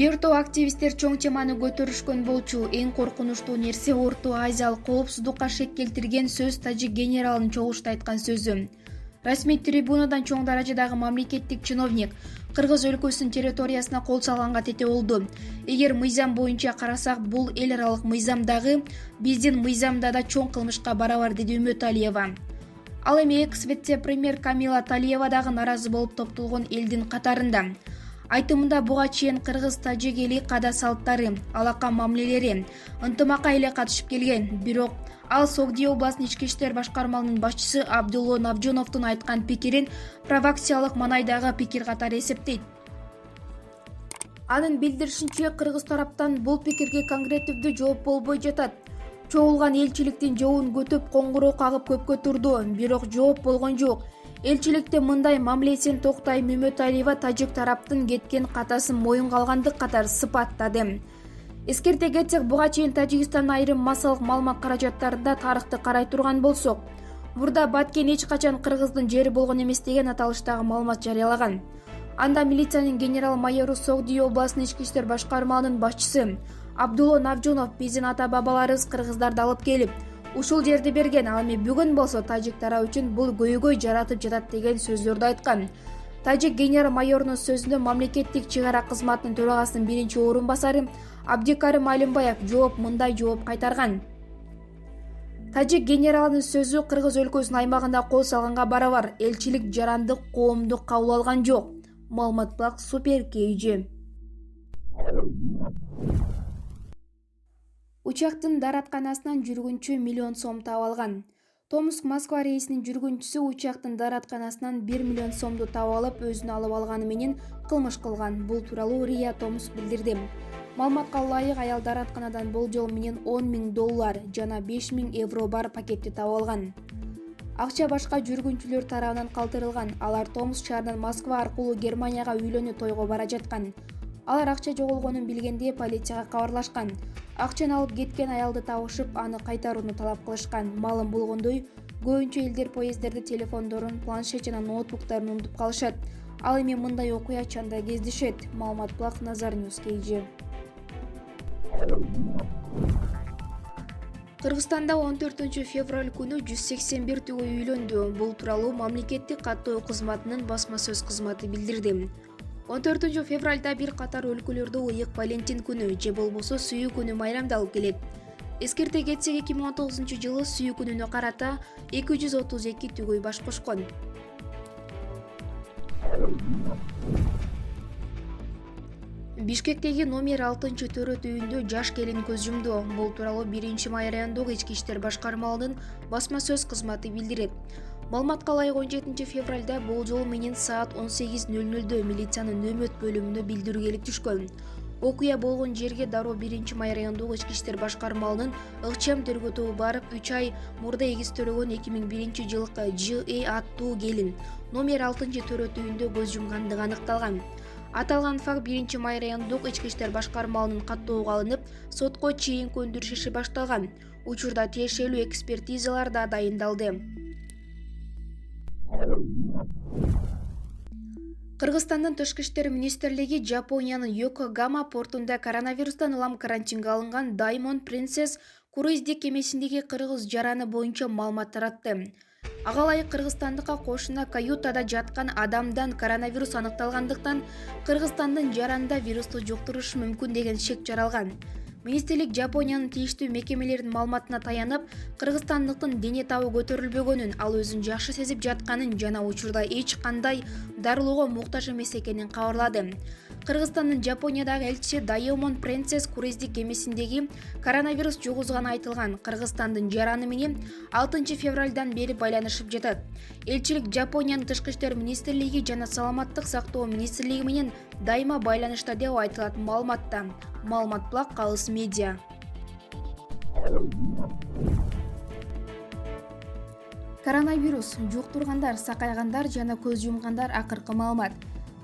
Бир топ активисттер чоң теманы көтөрүшкөн болчу. Эң коркунучтуу нерсе Орто Азиялык коопсуздукка шек келтирген сөз тажик генералынын чогушта айткан сөзү. Расмий трибунадан чоң даражадагы мамлекеттик чиновник Кыргыз өлкөсүнүн территориясына кол салганга тете болду. Эгер мыйзам боюнча карасак, бул эл аралык мыйзамдагы биздин мыйзамда да чоң кылмышка барабар, деди Үмөталиева. Ал эми экс-вице-премьер Камила Талиева дагы наразы болуп топтолгон элдин катарында. Айтымында буга чейин кыргыз-тажик эли када салттары, алака мамилелери, ынтымакка эле катышып келген. Бирок ал Согди областынын ички иштер башкармалынын башчысы Абдулло Навжоновдун айткан пикирин провокациялык манайдагы пикир катары эсептейт. Анын билдиришинче, кыргыз тараптан бул пикирге конкреттүү жооп болбой жатат. Чогулган элчиликтин жообун күтүп коңгуроо кагып көпкө турду, бирок жооп болгон жок. Элчиликте мындай мамилесин Токтайм Үмөталиева тажик тараптын кеткен катасын моюнга алгандык катары сыпаттады. Эскерте кетсек, буга чейин Тажикстандын айрым массалык маалымат каражаттарында тарыхты карай турган болсок, мурда Баткен эч качан Кыргыздын жери болгон эмес деген аталыштагы маалымат жарыялаган. Анда милициянын генерал-майору Согди областынын ички иштер башкармалынын башчысы Абдулло Навжонов биздин ата-бабаларыбыз кыргыздарды алып келип, ушул жерди берген, ал эми бүгүн болсо тажик тарабы үчүн бул көйгөй жаратып жатат деген сөздөрдү айткан. Тажик генерал-майорунун сөзүндө мамлекеттик чыгара кызматынын төрагасынын биринчи орун басары Абдикарим Алимбаев мындай жооп кайтарган. Тажик генералынын сөзү Кыргыз өлкөсүнүн аймагында кол салганга барабар. Элчилик жарандык коомдук кабыл алган жок. Маалымат Блак, Супер KG. Учактын даратканасынан жүргүнчү миллион сом табылган. Томск-Москва рейсинин жүргүнчүсү учактын даратканасынан 1 миллион сомду табып алып, өзүнө алып алганы менен кылмыш кылган. Бул тууралуу РИА Томск билдирди. Маалыматка ылайык, аял даратканадан болжол менен $10,000 жана €5,000 бар пакетти табып алган. Акча башка жүргүнчүлөр тарабынан калтырылган. Алар Томск шаарынан Москва аркылуу Германияга үйлөнүү тойго бара жаткан. Алар акча жоголгонун билгенде полицияга кабарлашкан. Акчаны алып кеткен аялды табышып, аны кайтарууну талап кылышкан. Маалым болгондой, көбүнчө элдер поезддерде телефондорун, планшет жана ноутбуктарын унутуп калышат. Ал эми мындай окуя чанда кездешет. Маалымат Блак, Назар Ньюс KG. Кыргызстанда 14 февраль күнү 181 төгөй үйлөндү. Бул тууралуу мамлекеттик каттоо кызматынын басма сөз кызматы билдирди. 14 февралда бир катар өлкөлөрдө ыйык Валентин күнү же болбосо сүйүү күнү майрамдалып келет. Эскерте кетсек, 2019-жылы сүйүү күнүнө карата 232 төгөй баш кошкон. Бишкектеги номер 6-төрөт үйүндө жаш келин көз жумду. Бул тууралуу 1-май районундагы ички иштер башкармалынын басма сөз кызматы билдирет. Маалыматка ылайык 17 февралда болжол менен саат 18:00 милициянын нөмөт бөлүмүнө билдирүү келип түшкөн. Окуя болгон жерге дароо 1-май районундагы ички иштер башкармалынын ыкчам тергөө тобу барып, 3 ай мурда эгиз төрөгөн 2001-жылкы Ж.Э. аттуу келин номер 6-төрөт үйүндө көз жумгандыгы аныкталган. Аталган факт 1-май районундагы ички иштер башкармалынын каттоого алынып, сотко чейинки өндүрүш иши башталган. Учурда тиешелүү экспертизалар да дайындалды. Кыргызстандын тышкы иштер министрлиги Жапониянын Йокогама портунда коронавирустан улам карантинге алынган Diamond Princess круиздик кемесиндеги кыргыз жараны боюнча маалымат таратты. Ага ылайык Кыргызстандыкка кошуна каютада жаткан адамдан коронавирус аныкталгандыктан Кыргызстандын жаранында вирусту жуктурушу мүмкүн деген шек жаралган. Министрлик Жапониянын тийиштүү мекемелеринин маалыматына таянып, кыргызстандыктын дене табы көтөрүлбөгөнүн, ал өзүн жакшы сезип жатканын жана учурда эч кандай дарылоого муктаж эмес экенин кабарлады. Кыргызстандын Жапониядагы элчиси Diamond Princess круиздик кемесиндеги коронавирус жугузганы айтылган. Кыргызстандын жараны менен 6 февралдан бери байланышып жатат. Элчилик Жапониянын тышкы иштер министрлиги жана саламаттык сактоо министрлиги менен дайыма байланышта деп айтылат маалыматта. Маалымат Блак, Калыс медиа. Коронавирус жуктургандар, сакайгандар жана көз жумгандар акыркы маалымат.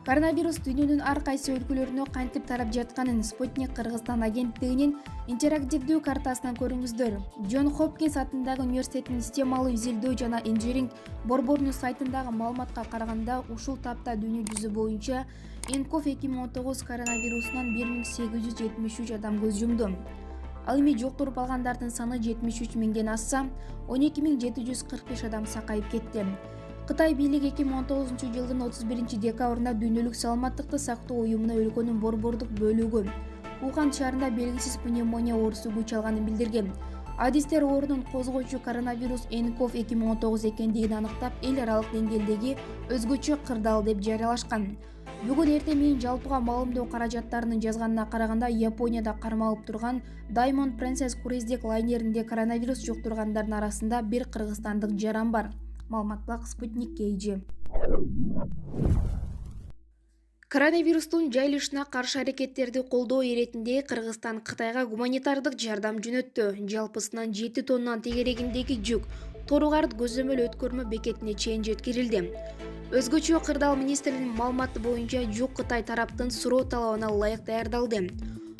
Коронавирус дүйнөнүн ар кайсы өлкөлөрүнө кантип тарап жатканын Спутник Кыргызстан агенттигинин интерактивдүү картасынан көрүңүздөр. Джон Хопкинс атындагы университеттин системалуу изилдөө жана инженеринг борборунун сайтындагы маалыматка караганда, ушул тапта дүйнө жүзү боюнча nCoV 2019 коронавирусунан 1873 адам көз жумду. Ал эми жуктуруп алгандардын саны 73 миңден асса, 12745 адам сакайып кетти. Кытай бийлиги 2019 жылдын 31 декабрында дүйнөлүк саламаттыкты сактоо уюмуна өлкөнүн борбордук бөлүгү Ухан шаарында белгисиз пневмония оорусу күч алганын билдирген. Адистер оорунун козгоочу коронавирус nCoV 2019 экендигин аныктап, эл аралык деңгээлдеги өзгөчө кырдаал деп жарыялашкан. Бүгүн эртең менен жалпыга маалымдоо каражаттарынын жазганына караганда, Японияда кармалып турган Diamond Princess круиздик лайнеринде коронавирус жуктургандардын арасында бир кыргызстандык жаран бар. Маалымат Спутник KG. Коронавирустун жайылышына каршы аракеттерди колдоо иретинде Кыргызстан Кытайга гуманитардык жардам жөнөттү. Жалпысынан 7 тонна тегерегиндеги жүк Торугард көзөмөл өткөрмө бекетине чейин жеткирилди. Өзгөчө кырдаал министринин маалыматы боюнча жүк Кытай тараптын суроо талабына ылайык даярдалды.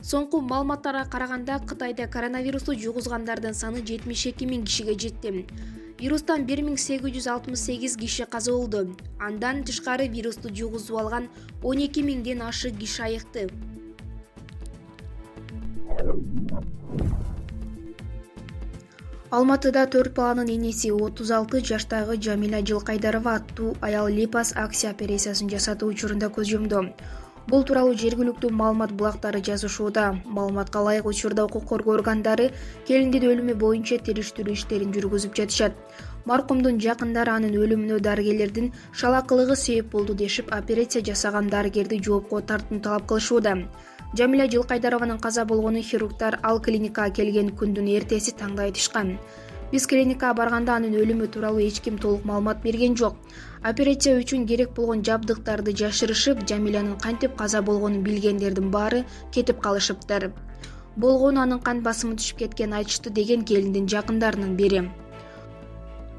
Соңку маалыматтарга караганда, Кытайда коронавирусту жугузгандардын саны 72 миң кишиге жетти. Вирустан 1868 киши каза болду. Андан тышкары вирусту жугузуп алган 12 миңден ашык киши айыкты. Алматыда 4 баланын энеси 36 жаштагы Жамиля Жылкайдарова аттуу аял липас акция операциясын жасатуу учурунда көз жумду. Бул тууралуу жергиликтүү маалымат булактары жазышууда. Маалыматка ылайык, учурда укук коргоо органдары келиндин өлүмү боюнча териштирүү иштерин жүргүзүп жатышат. Маркумдун жакындары анын өлүмүнө дарыгерлердин шалакылыгы себеп болду дешип, операция жасаган дарыгерди жоопко тартууну талап кылышууда. Жамиля Жылкайдарованын каза болгонун хирургдар ал клиникага келген күндүн эртеси таңда айтышкан. Биз клиникага барганда анын өлүмү тууралуу эч ким толук маалымат берген жок. Операция үчүн керек болгон жабдыктарды жашырышып, Жамилянын кантип каза болгонун билгендердин баары кетип калышыптыр. Болгону анын кан басымы түшүп кеткен айтышты, деген келиндин жакындарынын бири.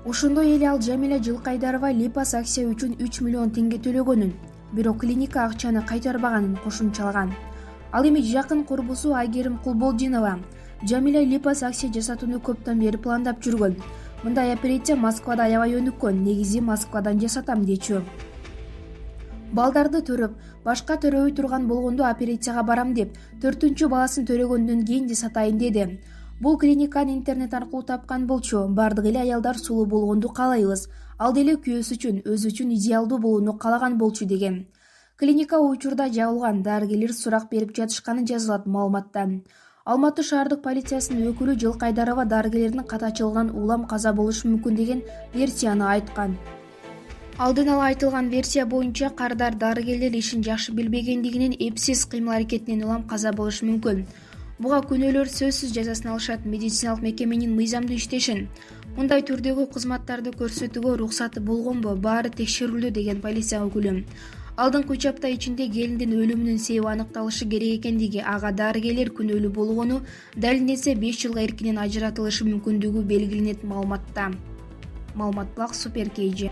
Ошондой эле ал Жамиля Жылкайдарова липас акция үчүн 3 миллион теңге төлөгөнүн, бирок клиника акчаны кайтарбаганын кошумчалаган. Ал эми жакын курбусу Айгерим Кулболдинова Жамиля липас акция жасатууну көптөн бери пландап жүргөн. Мындай операция Москвада аябай өнүккөн, негизи Москвадан жасатам дечү. Балдарды төрөп, башка төрөбөй турган болгондо операцияга барам деп, 4-чү баласын төрөгөндөн кийин жасатайын деди. Бул клиниканы интернет аркылуу тапкан болчу. Бардык эле аялдар сулуу болгонду каалайбыз. Ал деле күйөөсү үчүн, өзү үчүн идеалдуу болууну каалаган болчу, деген. Клиника учурда жабылган, дарыгерлер сурак берип жатышканы жазылат маалыматта. Алматы шаардык полициясынын өкүлү Жылкайдарова дарыгерлердин катачылыгынан улам каза болушу мүмкүн деген версияны айткан. Алдын ала айтылган версия боюнча, кардар дарыгерлер ишин жакшы билбегендигинен эпсиз кыймыл-аракетинен улам каза болушу мүмкүн. Буга күнөөлөр сөзсүз жазасын алышат, медициналык мекеменин мыйзамдуу иштешин. Мындай түрдөгү кызматтарды көрсөтүүгө уруксаты болгонбу, баары текшерилүүдө, деген полиция өкүлү. Алдыңкы 3 апта ичинде келиндин өлүмүнүн себеби аныкталышы керек экендиги, ага дарыгерлер күнөөлүү болгону далилденсе 5 жылга эркинен ажыратылышы мүмкүндүгү белгиленет маалыматта. Маалымат Супер KG.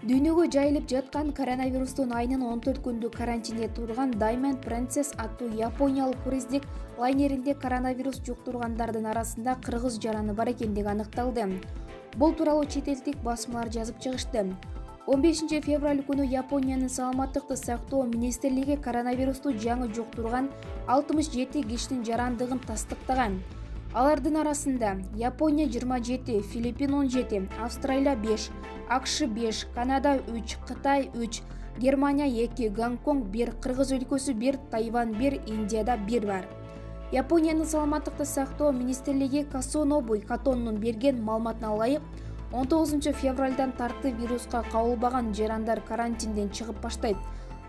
Дүйнөгө жайылып жаткан коронавирустун айнын 14 күндүк карантинде турган Diamond Princess аттуу япониялык круиздик лайнеринде коронавирус жуктургандардын арасында кыргыз жараны бар экендиги аныкталды. Бул тууралуу чет элдик басмалар жазып чыгышты. 15 февраль күнү Япониянын саламаттыкты сактоо министрлиги коронавирусту жаңы жуктурган 67 кишинин жарандыгын тастыктаган. Алардын арасында Япония 27, Филиппин 17, Австралия 5, АКШ 5, Канада 3, Кытай 3, Германия 2, Гонконг 1, Кыргыз өлкөсү 1, Тайвань 1, Индияда 1 бар. Япониянын саламаттыкты сактоо министрлиги Касонобу Катоннун берген маалыматына ылайык, 19 февралдан тарты вируска кабылбаган жарандар карантинден чыгып баштайт.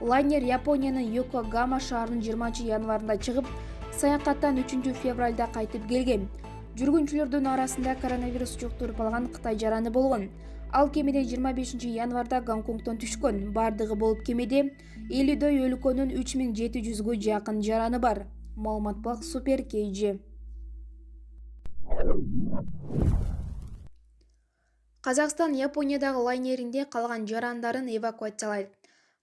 Лайнер Япониянын Йокогама шаарынын 20 январында чыгып, саякаттан 3 февралда кайтып келген. Жүргүнчүлөрдүн арасында коронавирус жуктуруп алган Кытай жараны болгон. Ал кемеде 25 январда Гонконгдон түшкөн. Бардыгы болуп кемеде 50дөй өлкөнүн 3700гө жакын жараны бар. Маалымат Супер KG. Қазақстан Япониядагы лайнеринде калган жарандарын эвакуациялайт.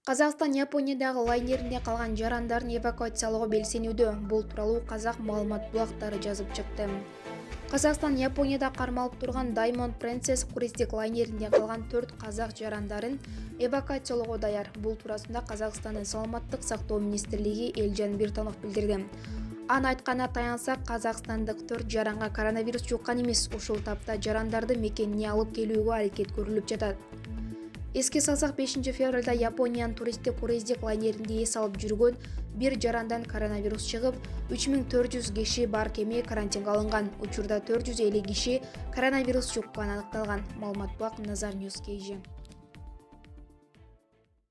Қазақстан Япониядагы лайнеринде калган жарандарын эвакуациялоого белсенүүдө. Бул тууралуу Казак маалымат булактары жазып чыкты. Қазақстан Японияда кармалып турган Diamond Princess круиздик лайнеринде калган 4 казак жарандарын эвакуациялоого даяр. Бул туурасында Казакстандын саламаттык сактоо министрлиги Элжан Биртанов билдирди. Анын айтканына таянсак, казакстандык 4 жаранга коронавирус жуккан эмес. Ушул тапта жарандарды мекенине алып келүүгө аракет көрүлүп жатат. Эске салсак, 5 февралда Япониянын туристтик круиздик лайнеринде эс алып жүргөн бир жарандан коронавирус чыгып, 3400 киши бар кеме карантинге алынган. Учурда 450 киши коронавирус жукканы аныкталган. Маалымат бак Назар Ньюс KG.